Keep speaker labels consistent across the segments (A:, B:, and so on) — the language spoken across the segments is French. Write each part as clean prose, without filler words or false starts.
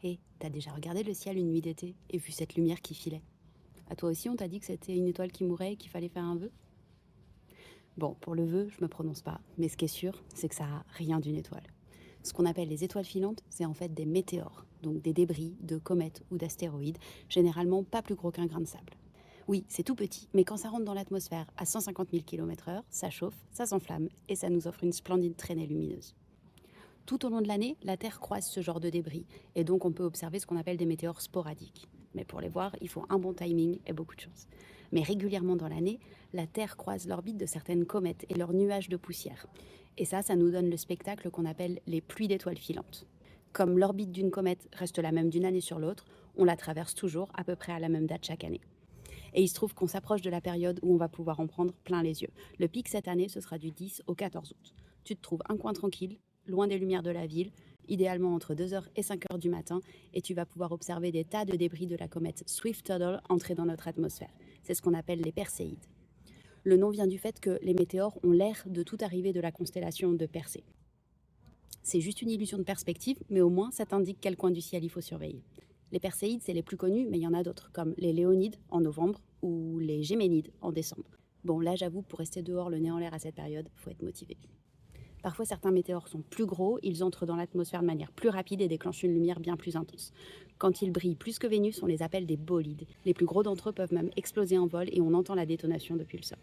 A: Hé, t'as déjà regardé le ciel une nuit d'été et vu cette lumière qui filait? À toi aussi, on t'a dit que c'était une étoile qui mourait et qu'il fallait faire un vœu? Bon, pour le vœu, je me prononce pas, mais ce qui est sûr, c'est que ça a rien d'une étoile. Ce qu'on appelle les étoiles filantes, c'est en fait des météores, donc des débris de comètes ou d'astéroïdes, généralement pas plus gros qu'un grain de sable. Oui, c'est tout petit, mais quand ça rentre dans l'atmosphère à 150 000 km/h, ça chauffe, ça s'enflamme et ça nous offre une splendide traînée lumineuse. Tout au long de l'année, la Terre croise ce genre de débris, et donc on peut observer ce qu'on appelle des météores sporadiques. Mais pour les voir, il faut un bon timing et beaucoup de chance. Mais régulièrement dans l'année, la Terre croise l'orbite de certaines comètes et leurs nuages de poussière. Et ça nous donne le spectacle qu'on appelle les pluies d'étoiles filantes. Comme l'orbite d'une comète reste la même d'une année sur l'autre, on la traverse toujours à peu près à la même date chaque année. Et il se trouve qu'on s'approche de la période où on va pouvoir en prendre plein les yeux. Le pic cette année, ce sera du 10 au 14 août. Tu te trouves un coin tranquille, loin des lumières de la ville, idéalement entre 2 heures et 5 heures du matin, et tu vas pouvoir observer des tas de débris de la comète Swift-Tuttle entrer dans notre atmosphère. C'est ce qu'on appelle les Perséides. Le nom vient du fait que les météores ont l'air de tout arriver de la constellation de Persée. C'est juste une illusion de perspective, mais au moins ça t'indique quel coin du ciel il faut surveiller. Les Perséides, c'est les plus connus, mais il y en a d'autres, comme les Léonides en novembre ou les Géménides en décembre. Bon, là j'avoue, pour rester dehors le nez en l'air à cette période, faut être motivé. Parfois, certains météores sont plus gros, ils entrent dans l'atmosphère de manière plus rapide et déclenchent une lumière bien plus intense. Quand ils brillent plus que Vénus, on les appelle des bolides. Les plus gros d'entre eux peuvent même exploser en vol et on entend la détonation depuis le sol.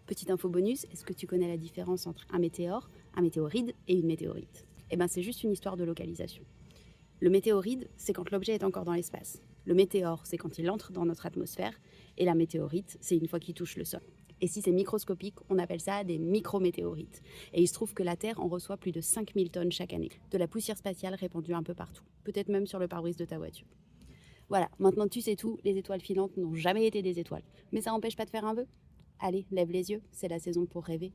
A: Petite info bonus, est-ce que tu connais la différence entre un météore, un météoride et une météorite? Eh bien, c'est juste une histoire de localisation. Le météoride, c'est quand l'objet est encore dans l'espace. Le météore, c'est quand il entre dans notre atmosphère. Et la météorite, c'est une fois qu'il touche le sol. Et si c'est microscopique, on appelle ça des micrométéorites. Et il se trouve que la Terre en reçoit plus de 5000 tonnes chaque année. De la poussière spatiale répandue un peu partout. Peut-être même sur le pare-brise de ta voiture. Voilà, maintenant tu sais tout, les étoiles filantes n'ont jamais été des étoiles. Mais ça n'empêche pas de faire un vœu. Allez, lève les yeux, c'est la saison pour rêver.